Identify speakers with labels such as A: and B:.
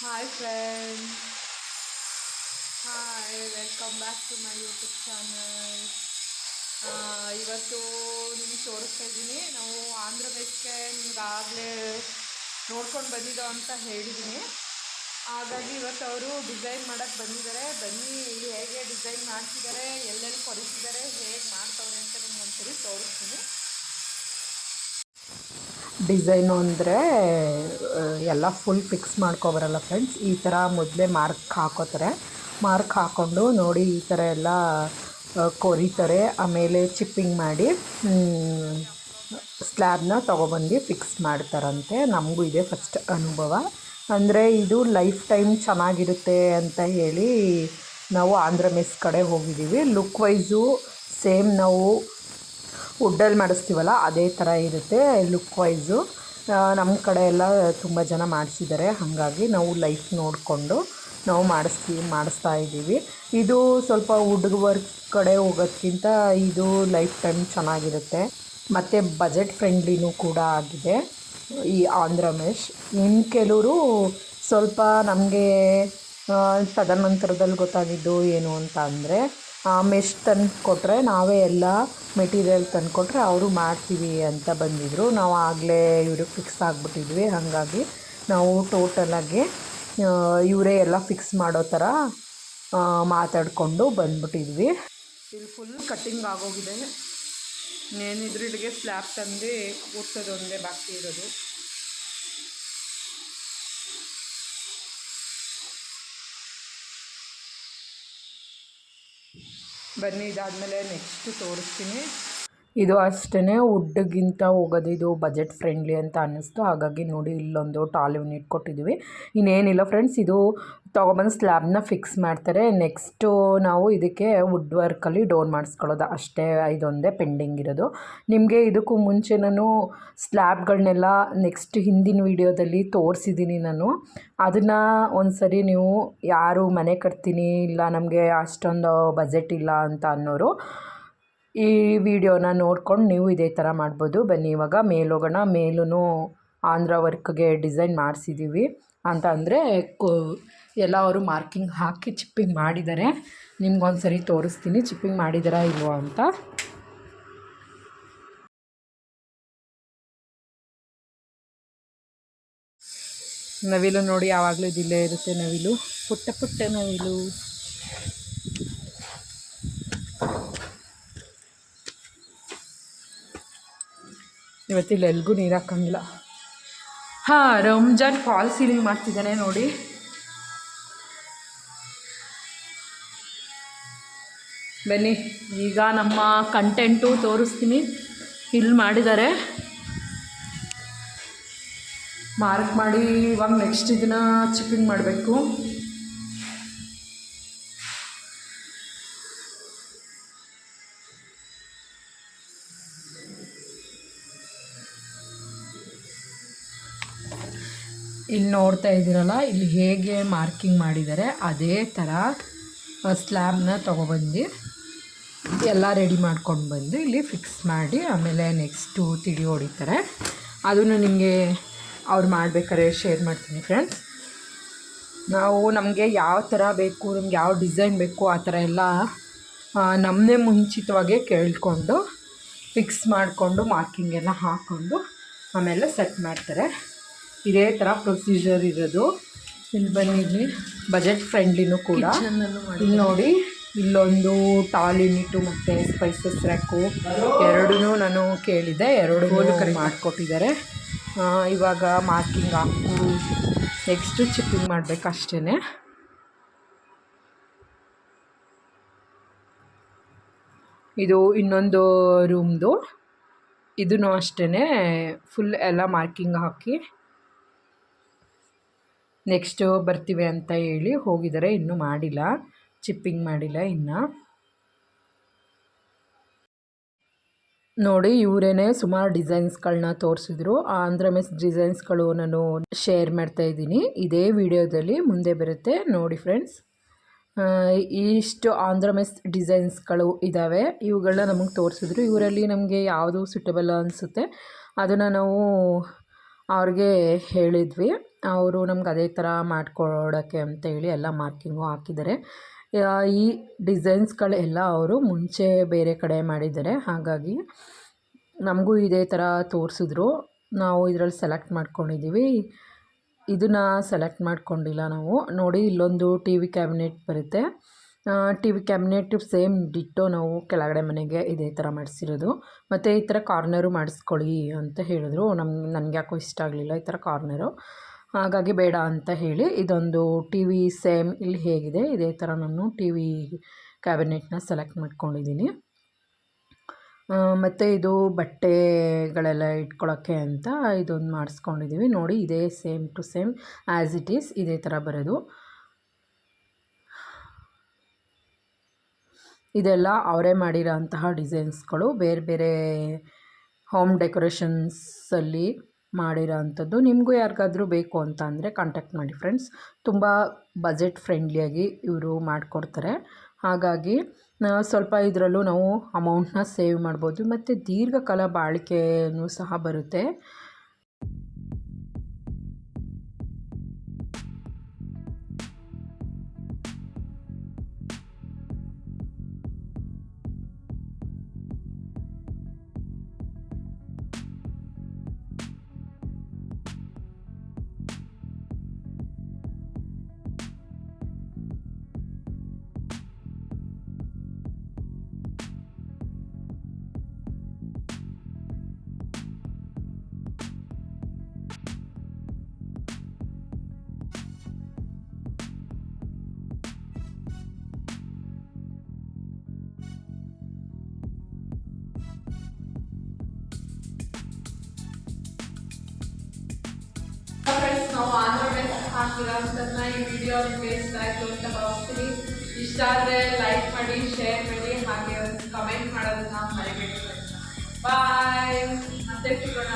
A: Hi friends, hi, welcome back to my YouTube channel. ಇವತ್ತು ನಿಮ್ಗೆ ತೋರಿಸ್ತಾ ಇದ್ದೀನಿ. ನಾವು ಆಂಧ್ರ ಮೆಸ್ಗೆ ನಿಮ್ಗಾಗಲೇ ನೋಡ್ಕೊಂಡು ಬಂದಿದ್ದೋ ಅಂತ ಹೇಳಿದ್ದೀನಿ. ಹಾಗಾಗಿ ಇವತ್ತು ಅವರು ಡಿಸೈನ್ ಮಾಡೋಕ್ಕೆ ಬಂದಿದ್ದಾರೆ. ಬನ್ನಿ ಇಲ್ಲಿ ಹೇಗೆ ಡಿಸೈನ್ ಮಾಡ್ತಿದ್ದಾರೆ, ಎಲ್ಲೆಲ್ಲಿ ಕೊರಿಸಿದ್ದಾರೆ, ಹೇಗೆ ಮಾಡ್ತವ್ರೆ ಅಂತ ನಿಮ್ಗೆ ಒಂದ್ಸರಿ ತೋರಿಸ್ತೀನಿ. ಡಿಸೈನು ಅಂದರೆ ಎಲ್ಲ ಫುಲ್ ಫಿಕ್ಸ್ ಮಾಡ್ಕೊಬರಲ್ಲ ಫ್ರೆಂಡ್ಸ್. ಈ ಥರ ಮೊದಲೇ ಮಾರ್ಕ್ ಹಾಕೋತಾರೆ. ಮಾರ್ಕ್ ಹಾಕ್ಕೊಂಡು ನೋಡಿ ಈ ಥರ ಎಲ್ಲ ಕೊರಿತಾರೆ. ಆಮೇಲೆ ಚಿಪ್ಪಿಂಗ್ ಮಾಡಿ ಸ್ಲ್ಯಾಬ್ನ ತೊಗೊಬಂದು ಫಿಕ್ಸ್ ಮಾಡ್ತಾರಂತೆ. ನಮಗೂ ಇದೆ ಫಸ್ಟ್ ಅನುಭವ. ಅಂದರೆ ಇದು ಲೈಫ್ ಟೈಮ್ ಚೆನ್ನಾಗಿರುತ್ತೆ ಅಂತ ಹೇಳಿ ನಾವು ಆಂಧ್ರ ಮೆಸ್ ಕಡೆ ಹೋಗಿದ್ದೀವಿ. ಲುಕ್ ವೈಸು ಸೇಮ್ ನಾವು ವುಡ್ಡಲ್ಲಿ ಮಾಡಿಸ್ತೀವಲ್ಲ ಅದೇ ಥರ ಇರುತ್ತೆ ಲುಕ್ ವೈಸು. ನಮ್ಮ ಕಡೆ ಎಲ್ಲ ತುಂಬ ಜನ ಮಾಡಿಸಿದ್ದಾರೆ. ಹಾಗಾಗಿ ನಾವು ಲೈಫ್ ನೋಡಿಕೊಂಡು ನಾವು ಮಾಡಿಸ್ತಾ ಇದ್ದೀವಿ. ಇದು ಸ್ವಲ್ಪ ವುಡ್ ವರ್ಕ್ ಕಡೆ ಹೋಗೋದ್ಕಿಂತ ಇದು ಲೈಫ್ ಟೈಮ್ ಚೆನ್ನಾಗಿರುತ್ತೆ ಮತ್ತು ಬಜೆಟ್ ಫ್ರೆಂಡ್ಲಿನೂ ಕೂಡ ಆಗಿದೆ ಈ ಆಂಧ್ರ ಮೆಶ್. ಇನ್ನು ಕೆಲವರು ಸ್ವಲ್ಪ ನಮಗೆ ತದನಂತರದಲ್ಲಿ ಗೊತ್ತಾಗಿದ್ದು ಏನು ಅಂತ ಅಂದರೆ, ಮೆಶ್ ತಂದು ಕೊಟ್ಟರೆ ನಾವೇ ಎಲ್ಲ ಮೆಟೀರಿಯಲ್ ತಂದು ಕೊಟ್ಟರೆ ಅವರು ಮಾಡ್ತೀವಿ ಅಂತ ಬಂದಿದ್ದರು. ನಾವು ಆಗಲೇ ಇವ್ರಿಗೆ ಫಿಕ್ಸ್ ಆಗಿಬಿಟ್ಟಿದ್ವಿ. ಹಾಗಾಗಿ ನಾವು ಟೋಟಲಾಗಿ ಇವರೇ ಎಲ್ಲ ಫಿಕ್ಸ್ ಮಾಡೋ ಥರ ಮಾತಾಡಿಕೊಂಡು ಬಂದ್ಬಿಟ್ಟಿದ್ವಿ. ಇಲ್ಲಿ ಫುಲ್ ಕಟ್ಟಿಂಗ್ ಆಗೋಗಿದೆ. ಏನಿದ್ರು ಇಲ್ಲಿಗೆ ಸ್ಲ್ಯಾಬ್ ತಂದು ಕೂರ್ಸೋದೊಂದೇ ಬಾಕಿ ಇರೋದು. ಬನ್ನಿ ಇದಾದಮೇಲೆ ನೆಕ್ಸ್ಟ್ ತೋರಿಸ್ತೀನಿ. ಇದು ಅಷ್ಟೇ ವುಡ್ಗಿಂತ ಹೋಗೋದು ಇದು ಬಜೆಟ್ ಫ್ರೆಂಡ್ಲಿ ಅಂತ ಅನ್ನಿಸ್ತು. ಹಾಗಾಗಿ ನೋಡಿ ಇಲ್ಲೊಂದು ಟಾಲ್ ಯೂನಿಟ್ ಕೊಟ್ಟಿದ್ದೀವಿ. ಇನ್ನೇನಿಲ್ಲ ಫ್ರೆಂಡ್ಸ್, ಇದು ತೊಗೊಬಂದು ಸ್ಲ್ಯಾಬ್ನ ಫಿಕ್ಸ್ ಮಾಡ್ತಾರೆ. ನೆಕ್ಸ್ಟು ನಾವು ಇದಕ್ಕೆ ವುಡ್ ವರ್ಕಲ್ಲಿ ಡೋರ್ ಮಾಡಿಸ್ಕೊಳ್ಳೋದು ಅಷ್ಟೇ. ಇದೊಂದೇ ಪೆಂಡಿಂಗ್ ಇರೋದು. ನಿಮಗೆ ಇದಕ್ಕೂ ಮುಂಚೆ ನಾನು ಸ್ಲ್ಯಾಬ್ಗಳನ್ನೆಲ್ಲ ನೆಕ್ಸ್ಟ್ ಹಿಂದಿನ ವೀಡಿಯೋದಲ್ಲಿ ತೋರಿಸಿದ್ದೀನಿ ನಾನು. ಅದನ್ನು ಒಂದು ಸರಿ ನೀವು ಯಾರು ಮನೆ ಕಟ್ತೀನಿ ಇಲ್ಲ ನಮಗೆ ಅಷ್ಟೊಂದು ಬಜೆಟ್ ಇಲ್ಲ ಅಂತ ಅನ್ನೋರು ಈ ವಿಡಿಯೋನ ನೋಡ್ಕೊಂಡು ನೀವು ಇದೇ ಥರ ಮಾಡ್ಬೋದು. ಬನ್ನಿ ಇವಾಗ ಮೇಲೋಗೋಣ. ಮೇಲೂ ಆಂಧ್ರ ವರ್ಕ್ಗೆ ಡಿಸೈನ್ ಮಾಡಿಸಿದ್ದೀವಿ ಅಂತ ಅಂದರೆ ಎಲ್ಲ ಅವರು ಮಾರ್ಕಿಂಗ್ ಹಾಕಿ ಚಿಪ್ಪಿಂಗ್ ಮಾಡಿದ್ದಾರೆ. ನಿಮ್ಗೊಂದು ಸರಿ ತೋರಿಸ್ತೀನಿ ಚಿಪ್ಪಿಂಗ್ ಮಾಡಿದಾರಾ ಇಲ್ವೋ ಅಂತ. ನವಿಲು ನೋಡಿ ಯಾವಾಗಲೂ ಇದಿಲ್ಲೇ ಇರುತ್ತೆ. ನವಿಲು ಪುಟ್ಟ ಪುಟ್ಟ ನವಿಲು. ಇವತ್ತಿಲ್ಲಿ ಎಲ್ಗೂ ನೀರು ಹಾಕೋಂಗಿಲ್ಲ. ರಂಜಾನ್ ಫಾಲ್ ಸೀಲಿಂಗ್ ಮಾಡ್ತಿದ್ದಾನೆ ನೋಡಿ. ಬನ್ನಿ ಈಗ ನಮ್ಮ ಕಂಟೆಂಟು ತೋರಿಸ್ತೀನಿ. ಇಲ್ಲಿ ಮಾಡಿದ್ದಾರೆ, ಮಾರ್ಕ್ ಮಾಡಿ ಇವಾಗ ನೆಕ್ಸ್ಟ್ ಇದನ್ನು ಚಿಪ್ಪಿಂಗ್ ಮಾಡಬೇಕು. ಇಲ್ಲಿ ನೋಡ್ತಾ ಇದ್ದೀರಲ್ಲ, ಇಲ್ಲಿ ಹೇಗೆ ಮಾರ್ಕಿಂಗ್ ಮಾಡಿದ್ದಾರೆ ಅದೇ ಥರ ಸ್ಲ್ಯಾಬ್ನ ತೊಗೊಬಂದು ಎಲ್ಲ ರೆಡಿ ಮಾಡ್ಕೊಂಡು ಬಂದು ಇಲ್ಲಿ ಫಿಕ್ಸ್ ಮಾಡಿ ಆಮೇಲೆ ನೆಕ್ಸ್ಟು ತಿಳಿ ಹೊಡಿತಾರೆ. ಅದನ್ನು ನಿಮಗೆ ಅವ್ರು ಮಾಡಬೇಕಾದ್ರೆ ಶೇರ್ ಮಾಡ್ತೀನಿ ಫ್ರೆಂಡ್ಸ್. ನಮಗೆ ಯಾವ ಥರ ಬೇಕು, ನಮ್ಗೆ ಯಾವ ಡಿಸೈನ್ ಬೇಕು ಆ ಥರ ಎಲ್ಲ ನಮ್ಮನ್ನೇ ಮುಂಚಿತವಾಗೇ ಕೇಳಿಕೊಂಡು ಫಿಕ್ಸ್ ಮಾಡಿಕೊಂಡು ಮಾರ್ಕಿಂಗ್ ಎಲ್ಲ ಹಾಕ್ಕೊಂಡು ಆಮೇಲೆ ಸೆಟ್ ಮಾಡ್ತಾರೆ. ಇದೇ ಥರ ಪ್ರೊಸೀಜರ್ ಇರೋದು. ಇಲ್ಲಿ ಬನ್ನಿ, ಇಲ್ಲಿ ಬಜೆಟ್ ಫ್ರೆಂಡ್ಲಿನೂ ಕೂಡ. ಇಲ್ಲಿ ನೋಡಿ ಇಲ್ಲೊಂದು ಟಾಲ್ ಯೂನಿಟು ಮತ್ತು ಸ್ಪೈಸಸ್ ರ್ಯಾಕು ಎರಡೂ ನಾನು ಕೇಳಿದ್ದೆ, ಎರಡೂ ಮಾಡಿಕೊಟ್ಟಿದ್ದಾರೆ. ಇವಾಗ ಮಾರ್ಕಿಂಗ್ ಹಾಕು, ನೆಕ್ಸ್ಟು ಚಿಪ್ಪಿಂಗ್ ಮಾಡಬೇಕು ಅಷ್ಟೇ. ಇದು ಇನ್ನೊಂದು ರೂಮ್ದು, ಇದೂ ಅಷ್ಟೇ ಫುಲ್ ಎಲ್ಲ ಮಾರ್ಕಿಂಗ್ ಹಾಕಿ ನೆಕ್ಸ್ಟು ಬರ್ತೀವಿ ಅಂತ ಹೇಳಿ ಹೋಗಿದ್ದಾರೆ. ಇನ್ನೂ ಮಾಡಿಲ್ಲ, ಚಿಪ್ಪಿಂಗ್ ಮಾಡಿಲ್ಲ ಇನ್ನು. ನೋಡಿ ಇವರೇನೆ ಸುಮಾರು ಡಿಸೈನ್ಸ್ಗಳನ್ನ ತೋರಿಸಿದ್ರು. ಆ ಆಂಧ್ರ ಮೆಸ್ ಡಿಸೈನ್ಸ್ಗಳು ನಾನು ಶೇರ್ ಮಾಡ್ತಾಯಿದ್ದೀನಿ, ಇದೇ ವಿಡಿಯೋದಲ್ಲಿ ಮುಂದೆ ಬರುತ್ತೆ ನೋಡಿ ಫ್ರೆಂಡ್ಸ್. ಇಷ್ಟು ಆಂಧ್ರ ಮೆಸ್ ಡಿಸೈನ್ಸ್ಗಳು ಇದ್ದಾವೆ, ಇವುಗಳನ್ನ ನಮಗೆ ತೋರಿಸಿದ್ರು. ಇವರಲ್ಲಿ ನಮಗೆ ಯಾವುದು ಸೂಟಬಲ್ ಅನಿಸುತ್ತೆ ಅದನ್ನು ನಾವು ಅವ್ರಿಗೆ ಹೇಳಿದ್ವಿ. ಅವರು ನಮ್ಗೆ ಅದೇ ಥರ ಮಾಡಿಕೊಡೋಕ್ಕೆ ಅಂತೇಳಿ ಎಲ್ಲ ಮಾರ್ಕಿಂಗು ಹಾಕಿದ್ದಾರೆ. ಈ ಡಿಸೈನ್ಸ್ಗಳೆಲ್ಲ ಅವರು ಮುಂಚೆ ಬೇರೆ ಕಡೆ ಮಾಡಿದ್ದಾರೆ, ಹಾಗಾಗಿ ನಮಗೂ ಇದೇ ಥರ ತೋರಿಸಿದ್ರು. ನಾವು ಇದರಲ್ಲಿ ಸೆಲೆಕ್ಟ್ ಮಾಡ್ಕೊಂಡಿದ್ದೀವಿ, ಇದನ್ನು ಸೆಲೆಕ್ಟ್ ಮಾಡ್ಕೊಂಡಿಲ್ಲ ನಾವು. ನೋಡಿ ಇಲ್ಲೊಂದು ಟಿ ವಿ ಕ್ಯಾಬಿನೆಟ್ ಬರುತ್ತೆ, T V cabinet same ditto ನಾವು ಕೆಳಗಡೆ ಮನೆಗೆ ಇದೇ ಥರ ಮಾಡಿಸಿರೋದು. ಮತ್ತು ಈ ಥರ ಕಾರ್ನರು ಮಾಡಿಸ್ಕೊಳ್ಳಿ ಅಂತ ಹೇಳಿದ್ರು. ನನಗೆ ಯಾಕೋ ಇಷ್ಟ ಆಗಲಿಲ್ಲ ಈ ಥರ ಕಾರ್ನರು, ಹಾಗಾಗಿ ಬೇಡ ಅಂತ ಹೇಳಿ ಇದೊಂದು ಟಿ ವಿ ಸೇಮ್ ಇಲ್ಲಿ ಹೇಗಿದೆ ಇದೇ ಥರ ನಾನು ಟಿ ವಿ ಕ್ಯಾಬಿನೆಟ್ನ ಸೆಲೆಕ್ಟ್ ಮಾಡ್ಕೊಂಡಿದ್ದೀನಿ. ಮತ್ತು ಇದು ಬಟ್ಟೆಗಳೆಲ್ಲ ಇಟ್ಕೊಳ್ಳೋಕ್ಕೆ ಅಂತ ಇದೊಂದು ಮಾಡಿಸ್ಕೊಂಡಿದ್ದೀವಿ. ನೋಡಿ ಇದೇ same to same as it is ಇದೇ ಥರ ಬರೋದು. ಇದೆಲ್ಲ ಅವರೇ ಮಾಡಿರೋ ಅಂತಹ ಡಿಸೈನ್ಸ್ಗಳು, ಬೇರೆ ಬೇರೆ ಹೋಮ್ ಡೆಕೋರೇಷನ್ಸಲ್ಲಿ ಮಾಡಿರೋ ಅಂಥದ್ದು. ನಿಮಗೂ ಯಾರಿಗಾದ್ರೂ ಬೇಕು ಅಂತ ಅಂದರೆ ಕಾಂಟ್ಯಾಕ್ಟ್ ಮಾಡಿ ಫ್ರೆಂಡ್ಸ್. ತುಂಬ ಬಜೆಟ್ ಫ್ರೆಂಡ್ಲಿಯಾಗಿ ಇವರು ಮಾಡಿಕೊಡ್ತಾರೆ, ಹಾಗಾಗಿ ಸ್ವಲ್ಪ ಇದರಲ್ಲೂ ನಾವು ಅಮೌಂಟ್ನ ಸೇವ್ ಮಾಡ್ಬೋದು ಮತ್ತು ದೀರ್ಘಕಾಲ ಬಾಳಿಕೆಯೂ ಸಹ ಬರುತ್ತೆ. ನಾವು ಆಂಧ್ರ ಮೆಸ್ ಹಾಕಿರೋಂಥದ್ದನ್ನ ಈ ವಿಡಿಯೋ ನಿಮಗೆ ಇಷ್ಟ ಆಯಿತು ಅಂತ ಭಾವಿಸ್ತೀನಿ. ಇಷ್ಟ ಆದರೆ ಲೈಕ್ ಮಾಡಿ, ಶೇರ್ ಮಾಡಿ, ಹಾಗೆ ಒಂದು ಕಮೆಂಟ್ ಮಾಡೋದನ್ನ ಮರಿಬೇಡಿ. ಬಾಯ್, ಮತ್ತೆ ಸಿಗೋಣ.